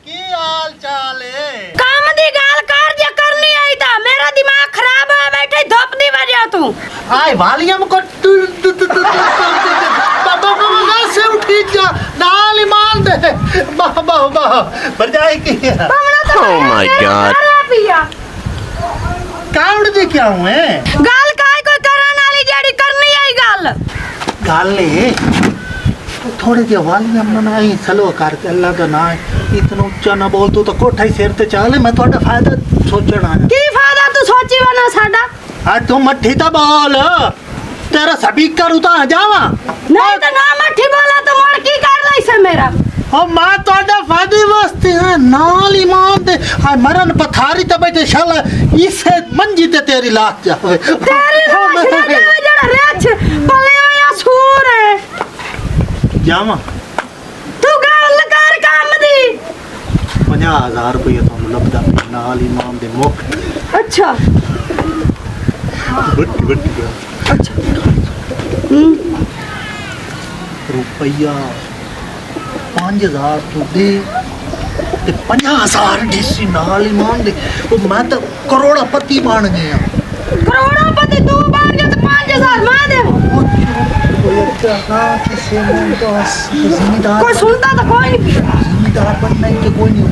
की हाल चाल है? काम दी गाल कर जे करनी आई ता मेरा दिमाग खराब है बैठे धूप दी वजह तू आय वॉल्यूम को बाबा से उठी जा नाल ईमान दे बाबा बजाए की Oh my God. Count they क्या हुए गाल काय कोई करन वाली जेड़ी करनी आई गाल गाले थोड़े जे वॉल्यूम ना आई स्लो करके अल्लाह का ना इतना ऊंचा ना बोल तू तो कोठा ही सिर ते चले मैं ਤੁਹਾਡਾ फायदा सोचना है की फायदा तू सोची बना साडा आ तू मट्ठी ता बोल तेरा स्पीकर उतार जावा नहीं तो ना मट्ठी बोला तो मोर की कर लई से मेरा ओ मां ਤੁਹਾਡਾ फायदे वास्ते है नाल ईमान दे हाय मरन पथारी ते बैठे शाला इसे मंजी ते तेरी लाश जावे तेरी लाश ना जावे जड़ा रेछ पले होया सूर है जावा तू गाल कर काम दी 50,000 रुपया ਤੁਹਾਨੂੰ ਲੱਭਦਾ ਨਾਲ ਈਮਾਨ ਦੇ ਮੁੱਖ अच्छा ਵੱਟ ਗਿਆ अच्छा रुपया 5,000 तू दे ते 50,000 डीसी नाल ईमान दे ओ मैं तो करोड़पति बन गया करोड़पति तू बन गया तो 5,000 मैं दे कोई सुनता तो कोई नहीं जिम्मेदार बनना के कोई नहीं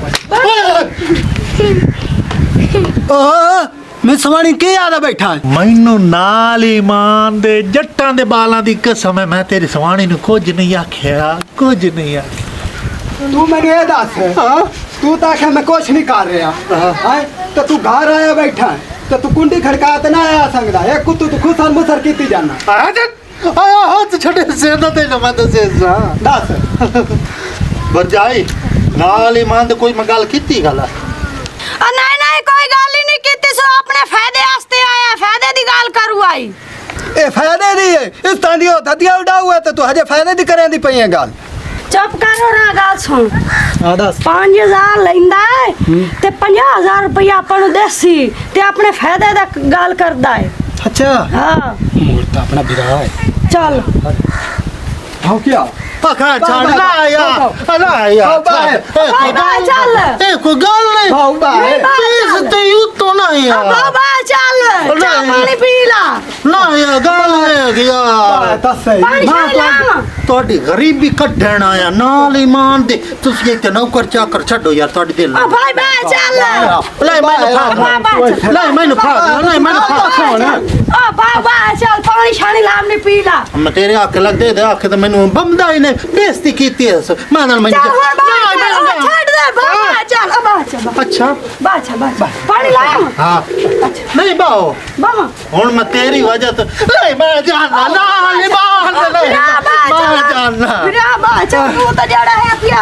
मैं सवाणी के याद बैठा मैनू नाल ईमान दे जट्टां दे बालां दी कसम है मैं तेरी सवाणी नु कुछ नहीं आख्या कुछ नहीं आख्या तू मैंने ये दस तू तो आखिर मैं कुछ नहीं कर रहा है तो तू घर आया बैठा तो तू कुंडी खड़काते ना आया संगदा एक कुत्तू तू खुसर मुसर कीती जाना आया हाथ छोटे से ना ते मैं तो से दस बरजाई नाल ईमान दे कोई मैं गल कीती गल नहीं नहीं कोई गाल ही नहीं कीती सो अपने फायदे वास्ते आया फायदे दी गाल करू आई ए फायदे दी है इस तरह दी धदिया उड़ा हुआ तो तू हजे फायदे दी करें दी पई है गाल चुप करो ना गाल सुन हां दस 5,000 लैंदा है ते 50,000 रुपया अपन देसी ते अपने फायदे दा गाल करदा है अच्छा हां मोर तो अपना बिरा है चल हां क्या पका चल ना आया चल ए कोई गल नहीं भाऊ बाय प्लीज ते यू तो ना यार बाबा चल पानी पी ला ना यार गल है गया दस सही ਤੁਹਾਡੀ ਗਰੀਬੀ ਕੱਢਣ ਆਇਆ ਨਾਲ ਈਮਾਨ ਦੇ ਤੁਸੀਂ ਇੱਥੇ ਨੌਕਰ ਚਾਕਰ ਛੱਡੋ ਯਾਰ ਤੁਹਾਡੇ ਦਿਲ ਆ ਭਾਈ ਬੈ ਚੱਲ ਲੈ ਮੈਨੂੰ ਫਾੜ ਲੈ ਮੈਨੂੰ ਫਾੜ ਆ ਬਾਬਾ ਚੱਲ ਪਾਣੀ ਛਾਣੀ ਲਾਮ ਨੇ ਪੀ ਲਾ ਮੈਂ ਤੇਰੇ ਹੱਥ ਲੱਗਦੇ ਦੇ ਹੱਥ ਤੇ ਮੈਨੂੰ ਬੰਦਾ ਹੀ ਨੇ ਬੇਇੱਜ਼ਤੀ ਕੀਤੀ ਐ ਮੈਂ ਨਾਲ ਮੈਨੂੰ ਛੱਡ ਦੇ ਬਾਬਾ ਚੱਲ ਅੱਛਾ ਬਾਛਾ ਪਾਣੀ ਲਾਮ ਹਾਂ ਨਹੀਂ ਬਾਓ ਬਾਬਾ ਹੁਣ ਮੈਂ ਤੇਰੀ ਵਜ੍ਹਾ ਤੋਂ ਲੈ ਮੈਂ ਜਾਣਾ ਨਾਲ ਈਮਾਨ ਲੈ ਮੈਂ ਜਾਣਾ ਵੀਰਾ ਬਾਛਾ ਤੂੰ ਤਾਂ ਜੜਾ ਹੈ ਪਿਆ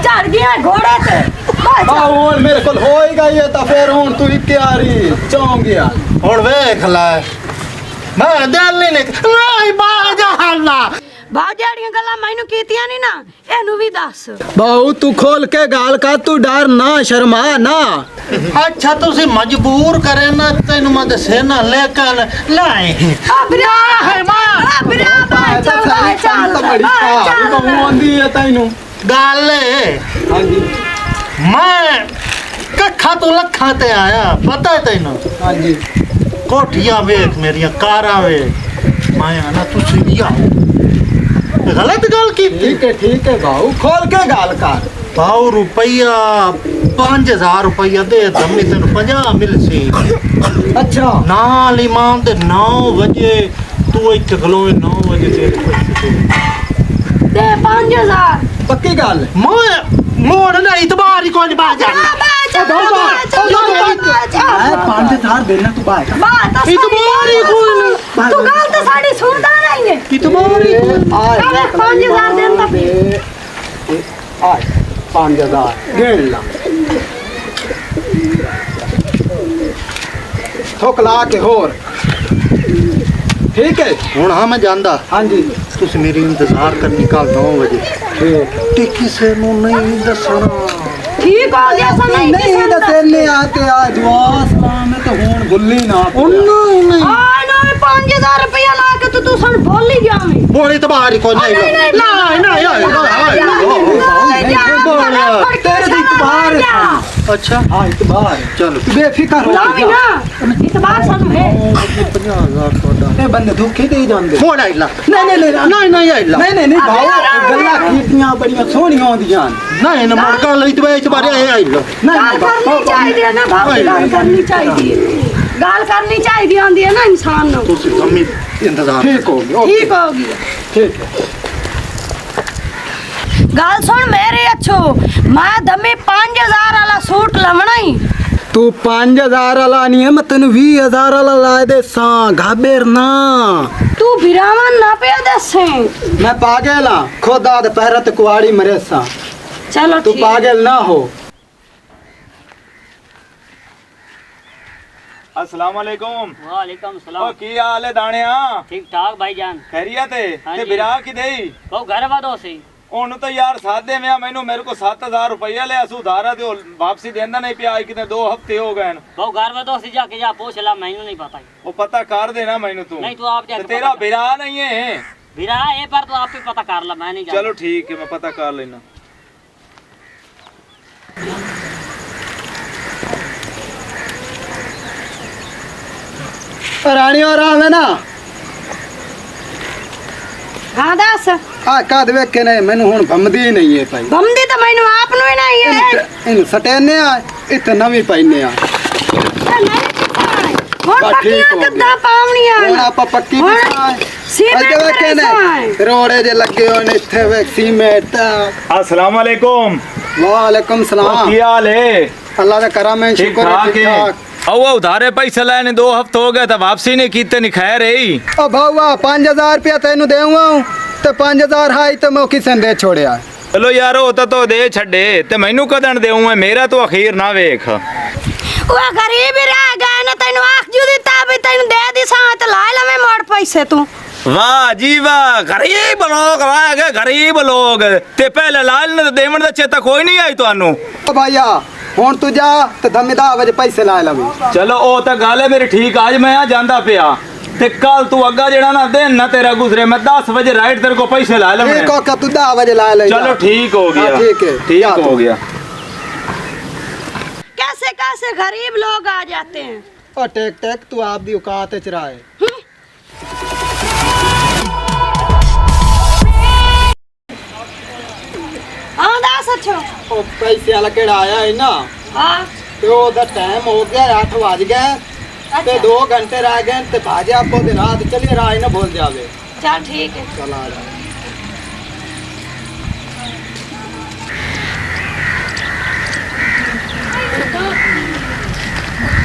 ਝੜ ਗਿਆ ਘੋੜੇ ਤੇ ਬਾਛਾ ਹੁਣ ਮੇਰੇ ਕੋਲ ਹੋਏਗਾ ਇਹ ਤਾਂ ਫੇਰ ਹੁਣ ਤੂੰ ਇੱਕ ਯਾਰੀ ਚੌਂ ਗਿਆ ਹੁਣ ਵੇਖ ਲੈ ਮੈਂ ਦਿਲ ਨਹੀਂ ਲੈ ਮੈਂ ਜਾਣਾ ਬਾ ਜਿਹੜੀਆਂ ਗੱਲਾਂ ਮੈਨੂੰ ਕੀਤੀਆਂ ਨਹੀਂ ਨਾ ਇਹਨੂੰ ਵੀ ਦੱਸ ਬਾਉ ਤੂੰ ਖੋਲ ਕੇ ਗਾਲ ਕਰ ਤੂੰ ਡਰ ਨਾ ਸ਼ਰਮਾ ਨਾ अच्छा तुसी मजबूर करे ना तेनु मैं दसे ना लेकिन लाए आ बिरा है मां बिरा चल बड़ी पार आंदी है तैनू गल हां जी मैं कखा तो लखा ते आया पता है तेनु हां जी कोठियां वेख मेरियां कारां वेख मैं आना तुसी भी आओ गलत गल की ठीक है बाऊ खोल के गाल कर पाओ रुपया 5,000 रुपया दे दमी तेन 50 मिल सी अच्छा नाल ईमान दे 9 बजे तू इत्थे खलोवे 9 बजे तेरे दे 5,000 पक्की गल मोड़ ना इतबार ही कोई बात जा 5,000 देना तू बाय इतबार ही कोई तू गल तो साडी सुनदा नहीं है इतबार ही 5,000 देंदा आ 5,000 गिन ला ठोक ला के होर ठीक है ਹੁਣ ਹਾਂ ਮੈਂ ਜਾਂਦਾ हाँ जी ਤੁਸੀਂ ਮੇਰੀ ਇੰਤਜ਼ਾਰ ਕਰਨੀ ਕੱਲ 9 ਵਜੇ ठीक ਤੇ ਕਿਸੇ ਨੂੰ ਨਹੀਂ ਦੱਸਣਾ ਠੀਕ ਹੋ ਗਿਆ ਸਮਝ नहीं दसेने आते आज वासना में तो हुन भुल्ली ना ਨਹੀਂ ਆ ਨਾ 5000 ਰੁਪਇਆ ਲਾ ਕੇ ਤੂੰ ਸਾਨੂੰ ਭੁੱਲ ਹੀ ਜਾਵੇਂ ਬੋਲੀ ਤਬਾਰ ਹੀ ਕੋਈ ਨਹੀਂ ਅੱਛਾ हाँ इतबार ਚਲੋ तू बेफिक्र हो ਲਾਵੀ जा ਨਾ ਇਤਬਾਰ ਸਾਨੂੰ ਹੈ 50000 ਤੁਹਾਡਾ ए बंदे धोखे दे जांदे ਹੁਣ ਆਈਲਾ नहीं नहीं नहीं ਨਹੀਂ ਆਈਲਾ नहीं भाई गल्ला कीतियां बड़ियां सोहणियां होंदियां ਨਹੀਂ ਨਾ ਮੜਕਣ ਲਈ ਤੇ ਵਿੱਚ ਬਾਰੇ ਆਈਲਾ ਗੱਲ ਕਰਨੀ ਚਾਹੀਦੀ ਹੈ ਨਾ ਬਾਬੂ ਗੱਲ ਕਰਨੀ ਚਾਹੀਦੀ ਹੈ ਗੱਲ ਕਰਨੀ ਚਾਹੀਦੀ ਹੁੰਦੀ ਹੈ ਨਾ ਇਨਸਾਨ ਨੂੰ ਤੁਸੀਂ ਸਮਝ ਇੰਤਜ਼ਾਰ ठीक हो गया ਠੀਕ ਹੋ ਗਈ ठीक है ਗੱਲ ਸੁਣ ਮੇਰੇ ਅੱਛੋ ਮੈਂ ਦਮੀ 5000 ਵਾਲਾ ਸੂਟ ਲਵਣਾ ਹੀ तू 5000 वाला नहीं है मैं तेन 20000 वाला ला दे सा घाबेर ना ਤੂੰ ਵਿਰਾਵਾਂ ਨਾ ਪਿਆ ਦੱਸੇ मैं पागल हाँ खुदा दे पैर ते कुआड़ी मरे सा ਚਲੋ तू ਠੀਕ पागल ना हो अस्सलाम वालेकुम वालेकुम ओ सलाम की हाल है दाणिया ठीक ठाक भाईजान खैरियत है हाँ ते जी। बिरा की देई बहु घर वादो से ਉਹਨੂੰ ਤਾਂ ਯਾਰ ਸਾਦੇ ਮੈਂ ਮੈਨੂੰ ਮੇਰੇ ਕੋ 7000 ਰੁਪਇਆ ਲਿਆ ਸੂ ਉਧਾਰਾ ਤੇ ਉਹ ਵਾਪਸੀ ਦੇਂਦਾ ਨਹੀਂ ਪਿਆ ਕਿਤੇ 2 ਹਫ਼ਤੇ ਹੋ ਗਏ ਨੇ बहु घर वादो से जाके जा पूछ ला मैनू नहीं पता ਉਹ ਪਤਾ ਕਰ ਦੇਣਾ ਮੈਨੂੰ ਤੂੰ नहीं तू आप ਤੇ जाके ਤੇਰਾ पता कर। ਬਿਰਾ ਨਹੀਂ ਹੈ बिरा ए पर तू आप ही पता कर ला मैं नहीं ਚਲੋ जानता ਠੀਕ ਹੈ ਮੈਂ ਪਤਾ ਕਰ ਲੈਣਾ रानी और आवे ना ਹਾਂ ਦੱਸ आ कद वेखे ने मैनू हुन भमदी नहीं है भाई ਬੰਦੀ ਤਾਂ ਮੈਨੂੰ ਆਪ ਨੂੰ ਹੀ ਨਹੀਂ ਹੈ इन सटेने आ इत नवी पाइने आ ਹੁਣ ਬਸ ਠੀਕ ਪੱਕੀਆਂ ਹੋ ਗਿਆ। ਕਿੱਦਾਂ ਪਾਉਣੀਆਂ ਹੁਣ ਆਪਾਂ ਪੱਕੀ ਹੁਣ ਬਿਠਾ ਸੀਮੈਂਟ ਅੱਜ ਵੇਖੇ ਨੇ ਕਰਾਈਸਾਂ। ਰੋੜੇ ਜੇ ਲੱਗੇ ਹੋਏ ਨੇ ਇੱਥੇ ਵੇ ਸੀਮੈਂਟ अस्सलाम वालेकुम ਵਾਲੇਕੁਮ ओ ਸਲਾਮ की हाल है ਅੱਲਾ ਦਾ ਕਰਮ ਹੈ ठीक ਸ਼ੁਕਰ ਹੈ ठाक ਠੀਕ है ਠਾਕ ਉਹ ਉਧਾਰੇ ਪੈਸੇ ਲੈਣੇ 2 ਹਫ਼ਤੇ ਹੋ ਗਏ ਤਾਂ ਵਾਪਸੀ ਨਹੀਂ ਕੀਤੇ ਨਹੀਂ ਖੈਰ ਰਹੀ ਓ ਭਾਊਆ 5000 ਰੁਪਇਆ ਤੈਨੂੰ ਦੇਵਾਂ ਤੇ 5000 ਹਾਈ ਤੇ ਮੈਂ ਕਿਸੇ ਨੇ ਦੇ ਛੋੜਿਆ ਚਲੋ ਯਾਰ ਉਹ ਤਾਂ ਦੇ ਛੱਡੇ ਤੇ ਮੈਨੂੰ ਕਦਣ ਦੇਉਂ ਮੇਰਾ ਤੋਂ ਅਖੀਰ ਨਾ ਵੇਖ ਉਹ ਗਰੀਬ ਹੀ ਰਹਿ ਗਏ ਨਾ ਤੈਨੂੰ ਆਖ ਜੂ ਦਿੱਤਾ ਵੀ ਤੈਨੂੰ ਦੇ ਦੀ ਸਾਂ ਤੇ ਲਾ ਲਵੇਂ ਮੋੜ ਪੈਸੇ ਤੂੰ ਵਾਹ ਜੀ ਵਾਹ ਗਰੀਬ ਲੋਕ ਰਹਿ ਗਏ ਗਰੀਬ ਲੋਕ ਤੇ ਪਹਿਲੇ ਲਾਲ ਨੇ ਦੇਵਣ ਦਾ ਚੇਤਾ ਕੋਈ ਨਹੀਂ ਆਈ ਤੁਹਾਨੂੰ ਓ ਭਾਈਆ ਹੁਣ ਤੂੰ ਜਾ ਤੇ ਧਮੀਦਾ ਵਜ ਪੈਸੇ ਲਾ ਲਵੇਂ ਚਲੋ ਉਹ ਤਾਂ ਗੱਲ ਹੈ ਮੇਰੀ ਠੀਕ ਅੱਜ ਮੈਂ ਆ ਜਾਂਦਾ ਪਿਆ ਤੇ ਕੱਲ ਤੂੰ ਅੱਗਾ ਜਿਹੜਾ ਨਾ ਦਿਨ ਨਾ ਤੇਰਾ ਗੁਜ਼ਰੇ ਮੈਂ 10 ਵਜੇ ਰਾਈਟ ਤੇਰੇ ਕੋ ਪੈਸੇ ਲਾ ਲਵਾਂ ਠੀਕ ਹੋ ਕੇ ਤੂੰ 10 ਵਜੇ ਲਾ ਲੈ चलो ठीक हो गया हाँ, ठीक है ठीक जा हो तू। गया कैसे कैसे गरीब लोग आ जाते हैं ਓ ਟੇਕ ਟੇਕ ਤੂੰ ਆਪ ਦੀ ਔਕਾਤ ਚ ਰਾਏ हाँ दस अच्छो ਉਹ ਪੈਸੇ ਵਾਲਾ ਕਿਹੜਾ ਆਇਆ ਹੈ ਨਾ हाँ ਤੇ ਉਹਦਾ ਟਾਈਮ ਹੋ ਗਿਆ 8 ਵਜ ਗਏ ਤੇ 2 ਘੰਟੇ ਰਹਿ ਗਏ ਤੇ ਭਾਜੇ ਆਪੋ ਦੇ ਰਾਤ ਚਲੀ ਰਾਏ ਨਾ ਭੁੱਲ ਜਾਵੇ चल ठीक है ਚਲ ਆ ਜਾ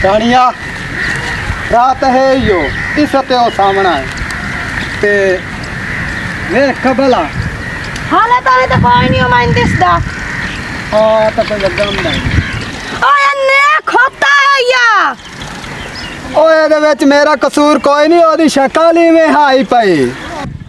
ਰਾਣੀਆ ਰਾਤ ਹੈ ਯੋ ਇਸ ਤੇ ਉਹ ਸਾਹਮਣਾ ਹੈ ਤੇ ਵੇਖ ਭਲਾ हाले तो नहीं तो कोई नहीं मैं दिसदा ਹਾਂ ਤਾਂ ਕੋਈ ਲੱਗਮ ਨਹੀਂ ओए ने खोता है या ਓਏ ਇਹਦੇ ਵਿੱਚ ਮੇਰਾ ਕਸੂਰ ਕੋਈ ਨਹੀਂ ਉਹਦੀ ਸ਼ਕਲ ਹੀ ਵੇ ਹਾਈ ਪਈ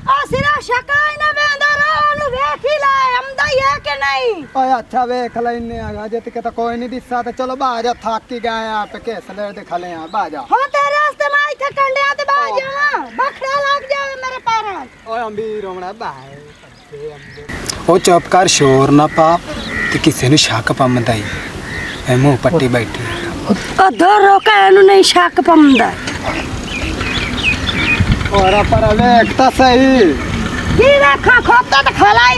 आ सिरा शका ही ना बेंदा रो देख ही ले हमदा ही है कि नहीं ਓਏ ਅੱਛਾ ਵੇਖ ਲੈਨੇ ਆ ਜੇ ਤੇ ਤਾਂ ਕੋਈ ਨਹੀਂ ਦਿਸਾ ਤੇ ਚਲੋ ਬਾਜਾ ਥੱਕ ਹੀ ਗਏ ਆ ਤੇ ਕੇ ਸਲੇਰ ਦੇ ਖਲੇ ਆ ਬਾਜਾ हाँ तेरे रास्ते में इथे कंडिया ते बाज जावा बखड़ा लग जावे मेरे पैरों ਓਏ ਅੰਬੀਰ ਹੋਣਾ ਬਾਏ ਉਹ ਚੁੱਪ ਕਰ ਸ਼ੋਰ ਨਾ ਪਾ ਤੇ ਕਿਸੇ ਨੂੰ ਸ਼ੱਕ ਪੰਮਦਾ ਹੀ ਐ ਮੂੰਹ ਪੱਟੀ ਬੈਠੀ ओ दो रोका एनु नहीं शक पमदा ਔਰ ਪਰ ਵੇਖ ਤਾਂ ਸਹੀ की रखा खोता तो खलाई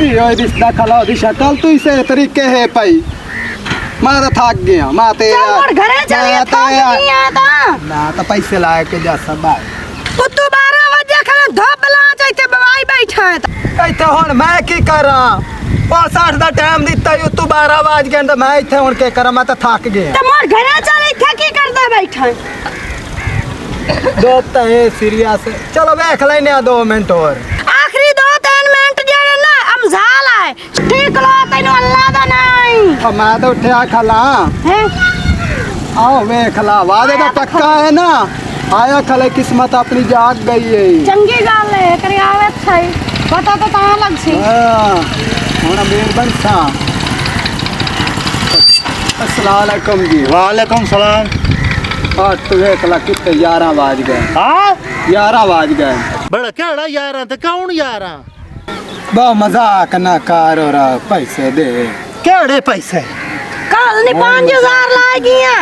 ਇਹ ਓਏ ਦਿਸਦਾ ਖਲਾ ਉਹਦੀ ਸ਼ਕਲ ਤੂੰ ਇਸੇ ਤਰੀਕੇ ਹੈ ਭਾਈ ਮੈਂ ਤਾਂ ਥੱਕ ਗਿਆ ਮੈਂ ਤੇ चल मोर घरे चलिए तो नहीं आता ਨਾ ਤਾਂ ਪੈਸੇ ਲਾ ਕੇ ਜਾ ਸਭਾ उतु 12 बजे खले धोबला जाते बवाई बैठा है तो ਇੱਥੇ ਹੁਣ ਮੈਂ ਕੀ ਕਰਾਂ 5:30 ਦਾ ਟਾਈਮ ਦਿੱਤਾ ਈ ਤੂੰ 12 ਵਜ ਗਏ ਤਾਂ ਮੈਂ ਇੱਥੇ ਹੁਣ ਕੀ ਕਰਾਂ ਮੈਂ ਤਾਂ ਥੱਕ ਗਿਆ मोर घरे चल इथे की करदा बैठा है ਦੋਸਤ ਹੈ ਸੀਰੀਅਸ ਚਲੋ ਵੇਖ ਲੈਨੇ ਆ 2 ਮਿੰਟ ਹੋਰ आखिरी 2-3 मिनट जेड़े ना अमजाल आए ठीक लो तैਨੂੰ अल्लाह दा नहीं ਆ ਮੈਂ ਤਾਂ ਉੱਠਿਆ ਖਲਾ है ਆਓ ਵੇਖ ਲਾ ਵਾਦੇ ਦਾ ਪੱਕਾ ਹੈ ਨਾ ਆਇਆ ਖਲੇ ਕਿਸਮਤ ਆਪਣੀ ਜਾਗ ਗਈ ਹੈ ਚੰਗੀ ਗੱਲ ਹੈ ਕਰਿਆਵੇ ਸਹੀ ਪਤਾ ਤਾਂ ਲੱਗ ਸੀ ਹਾਂ ਹੁਣ ਅਮੀਰ ਬਣ ਸਾ अस्सलाम वालेकुम जी वालेकुम सलाम। और तू एक ला कितने 11 बाज गए हाँ 11 बाज गए बड़ा केड़ा यार ते कौन यार बहुत मजाक ना कर और पैसे दे केड़े पैसे ਕੱਲ ਨਹੀਂ 5000 ਲਾ ਗਈਆਂ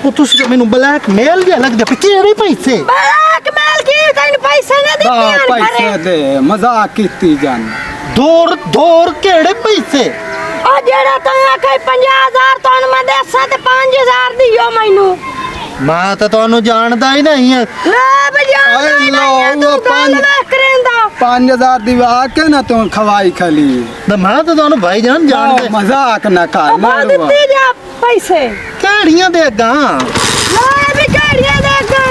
ਉਹ ਤੁਸੀਂ ਮੈਨੂੰ ਬਲੈਕਮੇਲ ਜਿਹਾ ਲੱਗਦਾ ਪਈ ਕਿਹੜੇ ਪੈਸੇ ਬਲੈਕਮੇਲ ਕੀ ਤੈਨੂੰ ਪੈਸੇ ਨਾ बहुत ਦਿੱਤੇ पैसे दे मजाक कीती जान ਦੌਰ ਕਿਹੜੇ ਪੈਸੇ ਉਹ ਜਿਹੜਾ ਤੂੰ ਆਖੇ 50000 ਤੁਹਾਨੂੰ ਮੈਂ ਦੇਸਾਂ ਤੇ 5000 ਦਿਓ ਮੈਨੂੰ ਮੈਂ ਤਾਂ ਤੁਹਾਨੂੰ ਜਾਣਦਾ ਹੀ ਨਹੀਂ ਹੈ ਲੈ ਬਜਾਨ ਓਏ ਲਓ, ਤੂੰ ਉਹ ਗੱਲ ਵੇਖ ਕਰੇਂਦਾ 5000 दिवा के ना तू खवाई खली ਤੇ ਮੈਂ ਤਾਂ ਤੁਹਾਨੂੰ ਭਾਈਜਾਨ ਜਾਣਦਾ बहुत मजाक ना कर ਉਹ ਬਾਅਦ मारो ਦਿੱਤੇ ਜਾ ਪੈਸੇ ਕਿਹੜੀਆਂ ਦੇ ਅੱਗਾ ਲੈ ਵੀ ਕਿਹੜੀਆਂ ਦੇ ਗਾ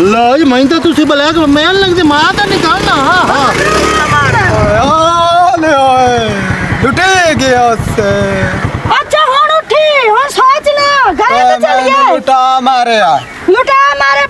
ਲੋ ਜੀ ਮੈਂ ਤਾਂ ਤੁਸੀਂ ਬਲੈਕਮੇਲ ਲੱਗਦੇ ਮੈਂ ਤਾਂ ਨਿਕਾਲਣਾ ਹਾਂ ओए ओए लुटे गया उससे ਅੱਛਾ ਹੁਣ ਉੱਠੀ ਹੁਣ ਸੋਚ ਲੈ ਘਰੇ ਤੇ ਚਲ ਗਿਆ लुटा मारे यार ਲੁਟਾ ਮਾਰੇ